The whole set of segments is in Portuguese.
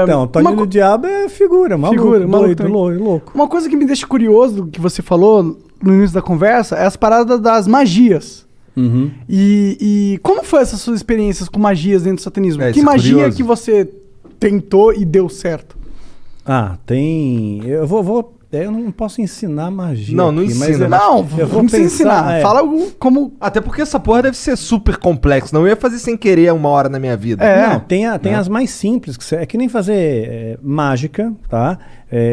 Então, Toninho do Diabo é figura, maluco, doido, louco. Uma coisa que me deixa curioso do que você falou no início da conversa é as paradas das magias. Uhum. E como foi essas suas experiências com magias dentro do satanismo? Que isso é magia curioso. que você tentou e deu certo? Tem... Eu não posso ensinar magia. Não aqui, ensina. mas eu vou não precisa ensinar. Fala como... Até porque essa porra deve ser super complexa. Não eu ia fazer sem querer uma hora na minha vida. Não, tem as mais simples. É que nem fazer mágica, tá?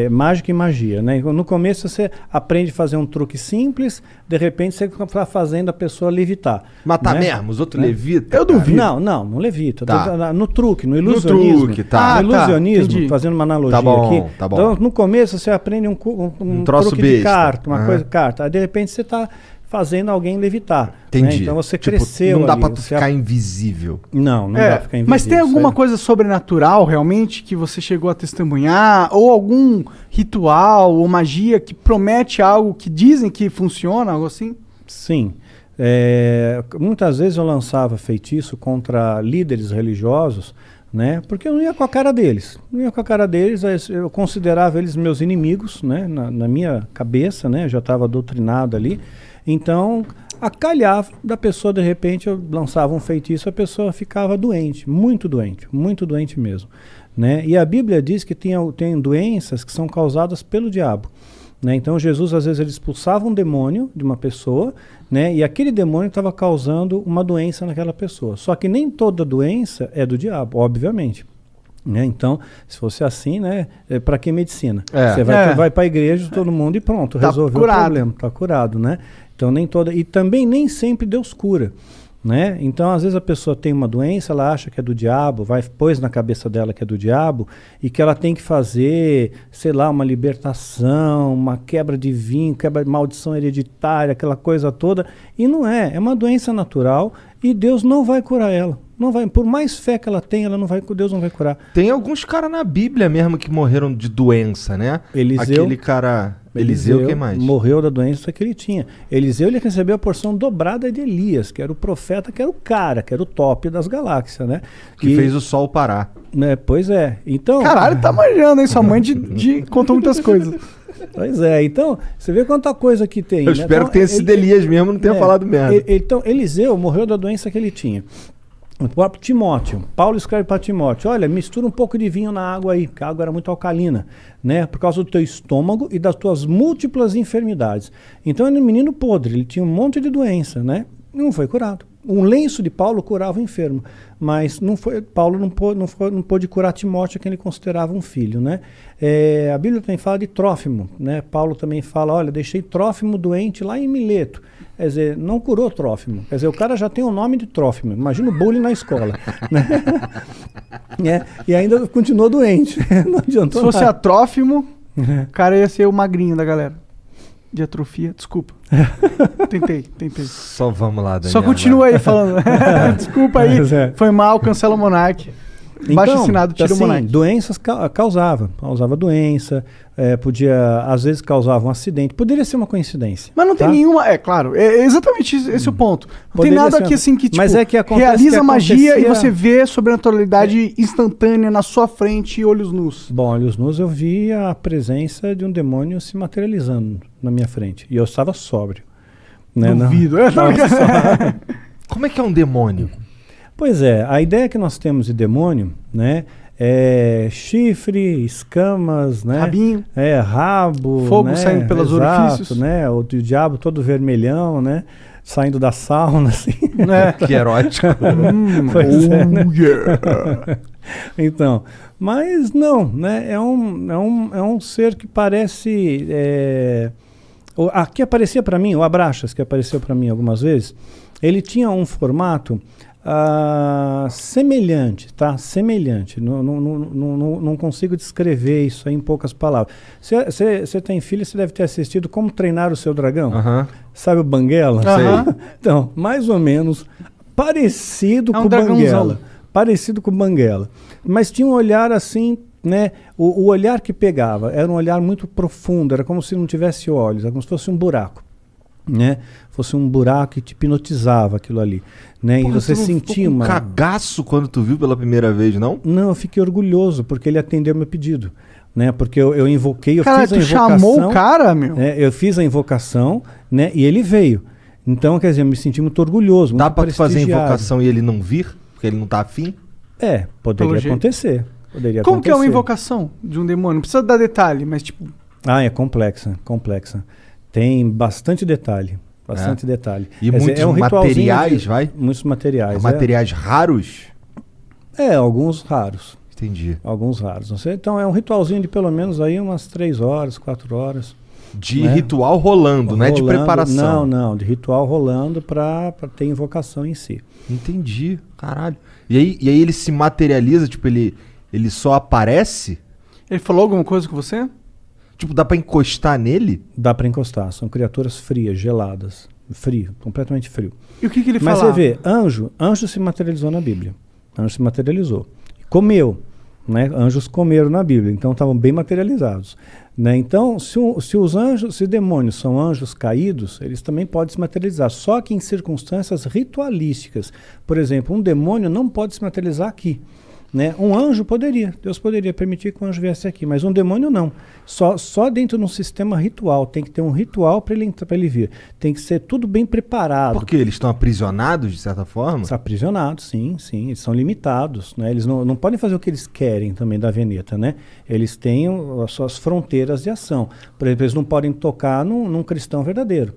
Mágica e magia, né? No começo você aprende a fazer um truque simples, de repente você está fazendo a pessoa levitar. Matar né? mesmo, os outros levitam. Eu duvido. Não levita. Tá. No truque, no ilusionismo. truque, tá. No ilusionismo, entendi. fazendo uma analogia Tá bom, aqui. tá bom. Então, no começo você aprende um troço truque de besta. carta, uma Aham. coisa de carta. Aí de repente você está fazendo alguém levitar. Entendi. Né? Então você Tipo, cresceu não dá ali, pra tu você ficar invisível. Não dá pra ficar invisível. Mas tem alguma coisa sobrenatural realmente que você chegou a testemunhar? Ou algum ritual ou magia que promete algo que dizem que funciona, algo assim? Sim. Muitas vezes eu lançava feitiço contra líderes religiosos, né? Porque eu não ia com a cara deles. Eu considerava eles meus inimigos, né? Na minha cabeça, né? Eu já estava doutrinado ali. Então, acalhava da pessoa, de repente, eu lançava um feitiço, a pessoa ficava doente muito doente mesmo. Né? E a Bíblia diz que tem doenças que são causadas pelo diabo. Né? Então Jesus às vezes ele expulsava um demônio de uma pessoa, né? E aquele demônio estava causando uma doença naquela pessoa. Só que nem toda doença é do diabo, obviamente. Né? Então, se fosse assim, né? Para que medicina? Você vai para a igreja, todo mundo e pronto, resolveu o problema, está curado, né? Então nem toda, e também nem sempre Deus cura. Né? Então, às vezes a pessoa tem uma doença, ela acha que é do diabo, pôs na cabeça dela que é do diabo e que ela tem que fazer, sei lá, uma libertação, uma quebra de vinho, quebra de maldição hereditária, aquela coisa toda. E não é uma doença natural e Deus não vai curar ela. Não vai, por mais fé que ela tenha, Deus não vai curar. Tem alguns caras na Bíblia mesmo que morreram de doença, né? Aquele cara... Eliseu, quem mais? Morreu da doença que ele tinha. Eliseu, ele recebeu a porção dobrada de Elias, que era o profeta, que era o cara, que era o top das galáxias, né? Que fez o sol parar. Né, pois é. Então... Caralho, tá manjando, hein? Sua mãe contou muitas coisas. Pois é. Então, você vê quanta coisa que tem. Eu espero então, que tenha sido Elias mesmo, não tenha falado merda. Então, Eliseu morreu da doença que ele tinha. O próprio Timóteo, Paulo escreve para Timóteo, olha, mistura um pouco de vinho na água aí, porque a água era muito alcalina, né, por causa do teu estômago e das tuas múltiplas enfermidades. Então ele era um menino podre, ele tinha um monte de doença, né, e não foi curado. Um lenço de Paulo curava o enfermo, mas Paulo não pôde curar Timóteo, que ele considerava um filho, né. A Bíblia também fala de Trófimo, né, Paulo também fala, olha, deixei Trófimo doente lá em Mileto. Quer dizer, não curou Trófimo. Quer dizer, o cara já tem o nome de Trófimo. Imagina o bullying na escola. Né? E ainda continuou doente. Não adiantou Se fosse nada. a Trófimo, o cara ia ser o magrinho da galera. De atrofia. Desculpa. Tentei. Só vamos lá, Daniel. Só continua aí falando. Desculpa aí. Foi mal, cancela o Monark. Baixo assinado, tira o Monark. Doenças causava doença, às vezes causava um acidente, poderia ser uma coincidência. Mas não tem nenhuma, claro, é exatamente esse o ponto. Não Poderia tem nada ser, aqui assim que, tipo, mas é que realiza magia e acontecia... você vê sobrenaturalidade instantânea na sua frente e olhos nus. Bom, olhos nus eu vi a presença de um demônio se materializando na minha frente, e eu estava sóbrio. Né? Duvido. Como é que é um demônio? Pois é, a ideia que nós temos de demônio, né, é chifre, escamas, né, rabinho, rabo, fogo, né, saindo pelos orifícios, né, o diabo todo vermelhão, né, saindo da sauna, assim. Que erótico. Pois é, né? Então, mas não, né, é um ser que parece, que aparecia para mim, o Abraxas, que apareceu para mim algumas vezes, ele tinha um formato semelhante, tá? Semelhante. Não consigo descrever isso aí em poucas palavras. Você tem filho, você deve ter assistido Como Treinar o Seu Dragão. Sabe o Banguela? Então, mais ou menos parecido com o Banguela. Parecido com o Banguela. Mas tinha um olhar assim, né? O olhar que pegava era um olhar muito profundo, era como se não tivesse olhos, era como se fosse um buraco. né? Fosse um buraco que te hipnotizava aquilo ali, né? Porra, e você sentia um cagaço quando tu viu pela primeira vez, não? Não, eu fiquei orgulhoso, porque ele atendeu meu pedido, né? Porque eu invoquei, eu cara, fiz a invocação. Chamou o cara, meu? Né? Eu fiz a invocação, né? E ele veio. Então, quer dizer, eu me senti muito orgulhoso, Dá muito pra tu fazer a prestigiado. invocação e ele não vir? Porque ele não tá afim? Poderia acontecer. Como que é uma invocação de um demônio? Não precisa dar detalhe, mas tipo... É complexa. Tem bastante detalhe. Detalhe. E muitos materiais, Muitos materiais. Materiais raros? Alguns raros. Entendi. Alguns raros. Não sei. Então é um ritualzinho de pelo menos aí umas 3 horas, 4 horas. De ritual rolando, não é de preparação. Não, de ritual rolando pra ter invocação em si. Entendi, caralho. E aí ele se materializa, tipo, ele só aparece? Ele falou alguma coisa com você? Tipo, dá pra encostar nele? Dá pra encostar, são criaturas frias, geladas. Frio, completamente frio. E o que ele falava? Mas você vê, anjo se materializou na Bíblia. Anjo se materializou. Comeu, né? Anjos comeram na Bíblia, então estavam bem materializados. Né? Então, se demônios são anjos caídos, eles também podem se materializar, só que em circunstâncias ritualísticas. Por exemplo, um demônio não pode se materializar aqui. Né? Um anjo poderia, Deus poderia permitir que um anjo viesse aqui, mas um demônio não. Só dentro de um sistema ritual, tem que ter um ritual para ele vir. Tem que ser tudo bem preparado. Por quê? Eles estão aprisionados, de certa forma? Estão aprisionados, sim, eles são limitados. Né? Eles não podem fazer o que eles querem também da Veneta, né? Eles têm as suas fronteiras de ação. Por exemplo, eles não podem tocar num cristão verdadeiro.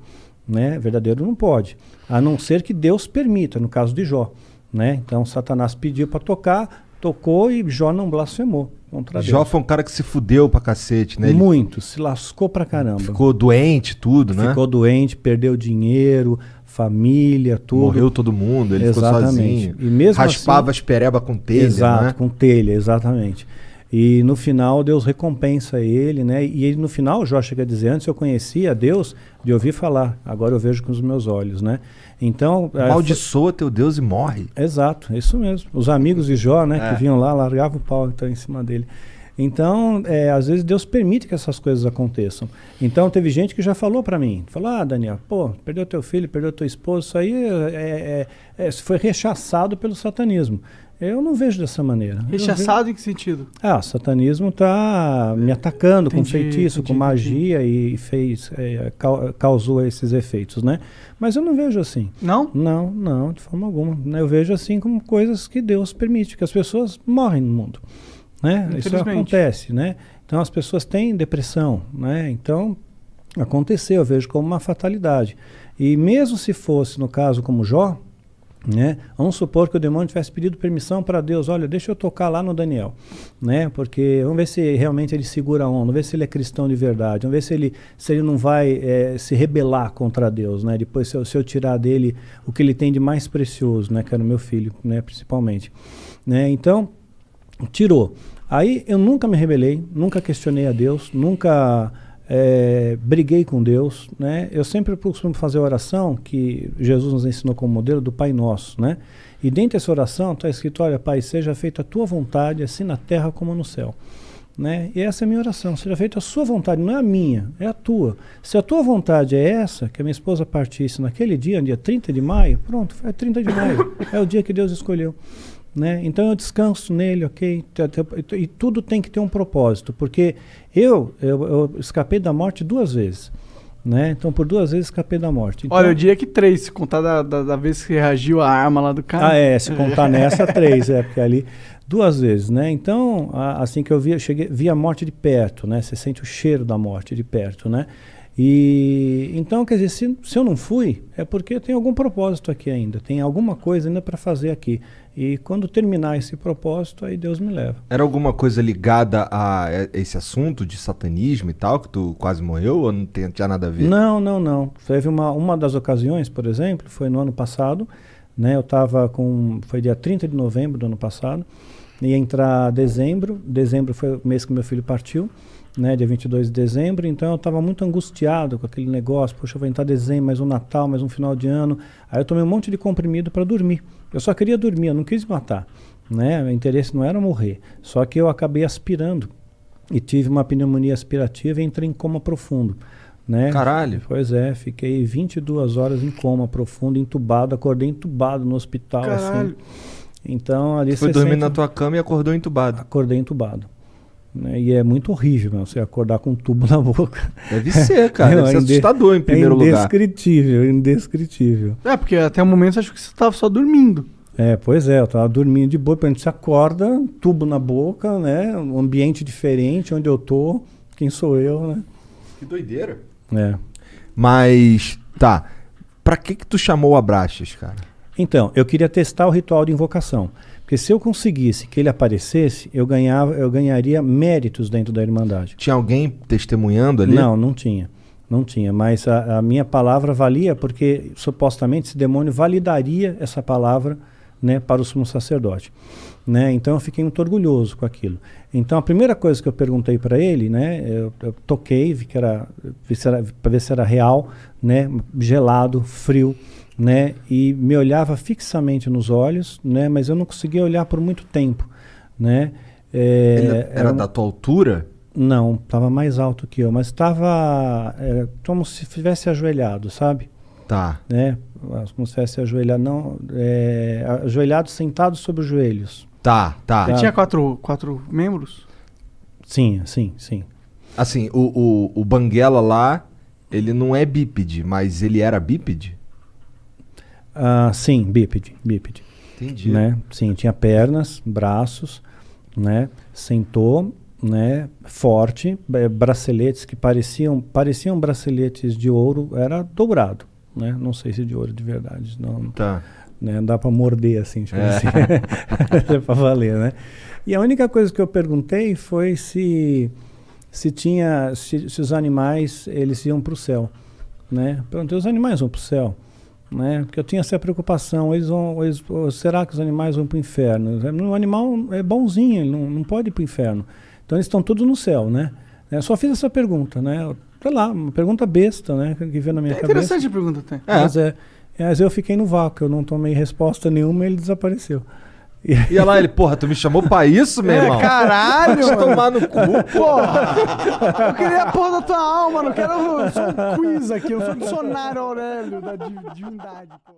Né? Verdadeiro não pode, a não ser que Deus permita, no caso de Jó. Né? Então Satanás pediu para tocar, tocou e Jó não blasfemou contra Deus. Jó foi um cara que se fudeu pra cacete, né? Muito, se lascou pra caramba. Ficou doente, tudo, né? Ficou doente, perdeu dinheiro, família, tudo. Morreu todo mundo, ele ficou sozinho. E mesmo raspava assim, as pereba com telha, exato, né? com telha, exatamente. E no final Deus recompensa ele, né? E ele, no final, Jó chega a dizer, antes eu conhecia Deus de ouvir falar, agora eu vejo com os meus olhos, né? Então, amaldiçoa teu Deus e morre. Exato, isso mesmo. Os amigos de Jó, né, que vinham lá, largavam o pau então, em cima dele. Então, às vezes Deus permite que essas coisas aconteçam. Então, teve gente que já falou para mim, falou, Daniel, perdeu teu filho, perdeu tua esposa, isso aí foi rechaçado pelo satanismo. Eu não vejo dessa maneira. Rechaçado em que sentido? O satanismo está me atacando com feitiço, com magia e causou esses efeitos, né? Mas eu não vejo assim. Não? Não, de forma alguma. Eu vejo assim como coisas que Deus permite, que as pessoas morrem no mundo. Né? Isso acontece, né? Então as pessoas têm depressão, né? Então aconteceu, eu vejo como uma fatalidade. E mesmo se fosse, no caso como Jó, né? Vamos supor que o demônio tivesse pedido permissão para Deus, olha, deixa eu tocar lá no Daniel, né? Porque vamos ver se realmente ele segura a onda, vamos ver se ele é cristão de verdade, vamos ver se ele não vai se rebelar contra Deus, né? Depois se eu tirar dele o que ele tem de mais precioso, né? Que era o meu filho, né? Principalmente, né? Então, tirou. Aí eu nunca me rebelei, nunca questionei a Deus, nunca briguei com Deus, né? Eu sempre costumo fazer a oração que Jesus nos ensinou como modelo do Pai Nosso, né? E dentro dessa oração está escrito, olha, Pai, seja feita a tua vontade, assim na terra como no céu. Né? E essa é a minha oração, seja feita a sua vontade, não é a minha, é a tua. Se a tua vontade é essa, que a minha esposa partisse naquele dia, no dia 30 de maio, pronto, é 30 de maio, é o dia que Deus escolheu. Né? Então eu descanso nele, ok? E tudo tem que ter um propósito, porque eu escapei da morte 2 vezes. Né? Então por 2 vezes escapei da morte. Então, olha, eu diria que 3, se contar da vez que reagiu a arma lá do cara. Se contar nessa 3, porque ali 2 vezes, né? Então, assim que eu vi a morte de perto, né? Você sente o cheiro da morte de perto, né? E então, quer dizer, se eu não fui, é porque tem algum propósito aqui ainda, tem alguma coisa ainda para fazer aqui. E quando terminar esse propósito, aí Deus me leva. Era alguma coisa ligada a esse assunto de satanismo e tal, que tu quase morreu, ou não tinha nada a ver? Não. Teve uma das ocasiões, por exemplo, foi no ano passado, né? Eu estava foi dia 30 de novembro do ano passado, ia entrar dezembro foi o mês que meu filho partiu, né, dia 22 de dezembro, então eu estava muito angustiado com aquele negócio, poxa, vai entrar dezembro, mais um Natal, mais um final de ano, aí eu tomei um monte de comprimido para dormir, eu só queria dormir, eu não quis matar, né, meu interesse não era morrer, só que eu acabei aspirando, e tive uma pneumonia aspirativa e entrei em coma profundo, né? Caralho. Pois é, fiquei 22 horas em coma profundo, entubado, acordei entubado no hospital, Caralho. assim. Então, ali Você foi você dormir sente- na tua cama e acordou entubado. Acordei entubado. Né? E é muito horrível, meu, você acordar com um tubo na boca. Deve ser, cara. Deve ser inde- assustador em primeiro é lugar. indescritível, indescritível. É, porque até o momento eu acho que você tava só dormindo. Pois é, eu tava dormindo de boa, a gente se acorda, tubo na boca, né? Um ambiente diferente, onde eu tô, quem sou eu, né? Que doideira. É. Mas, tá. Pra que tu chamou o Abraxas, cara? Então, eu queria testar o ritual de invocação. Porque se eu conseguisse que ele aparecesse, eu ganharia méritos dentro da Irmandade. Tinha alguém testemunhando ali? Não tinha. Não tinha, mas a minha palavra valia porque supostamente esse demônio validaria essa palavra, né, para o sumo sacerdote. Né? Então eu fiquei muito orgulhoso com aquilo. Então a primeira coisa que eu perguntei para ele, né, eu toquei, para ver se era real, né, gelado, frio, né, e me olhava fixamente nos olhos, né, mas eu não conseguia olhar por muito tempo, né. Ele era da tua altura? Não, estava mais alto que eu, mas estava como se estivesse ajoelhado, sabe? Tá. Né? Como se estivesse ajoelhado, não, ajoelhado, sentado sobre os joelhos. Tá. Ele tinha quatro membros? Sim. Assim, o Banguela lá, ele não é bípede, mas ele era bípede? Sim, bípede. Entendi. Né? Sim, tinha pernas, braços, né? Sentou, né? Forte, braceletes que pareciam braceletes de ouro, era dourado, né? Não sei se de ouro de verdade, não. Tá. Né? Dá para morder assim, tipo assim. É para valer, né? E a única coisa que eu perguntei foi se os animais eles iam para o céu, né? Perguntei, os animais vão para o céu, né? Porque eu tinha essa preocupação, ou será que os animais vão para o inferno? O animal é bonzinho, ele não pode ir para o inferno. Então eles estão todos no céu, né? Eu só fiz essa pergunta, né? Sei lá, uma pergunta besta, né? Que veio na minha cabeça. Interessante a pergunta até. Mas eu fiquei no vácuo, eu não tomei resposta nenhuma e ele desapareceu. E lá ele, porra, tu me chamou pra isso, meu irmão? Caralho! Vai te tomar no cu, Porra! Eu queria a porra da tua alma, não quero só um quiz aqui, eu sou um dicionário Aurélio da divindade, pô.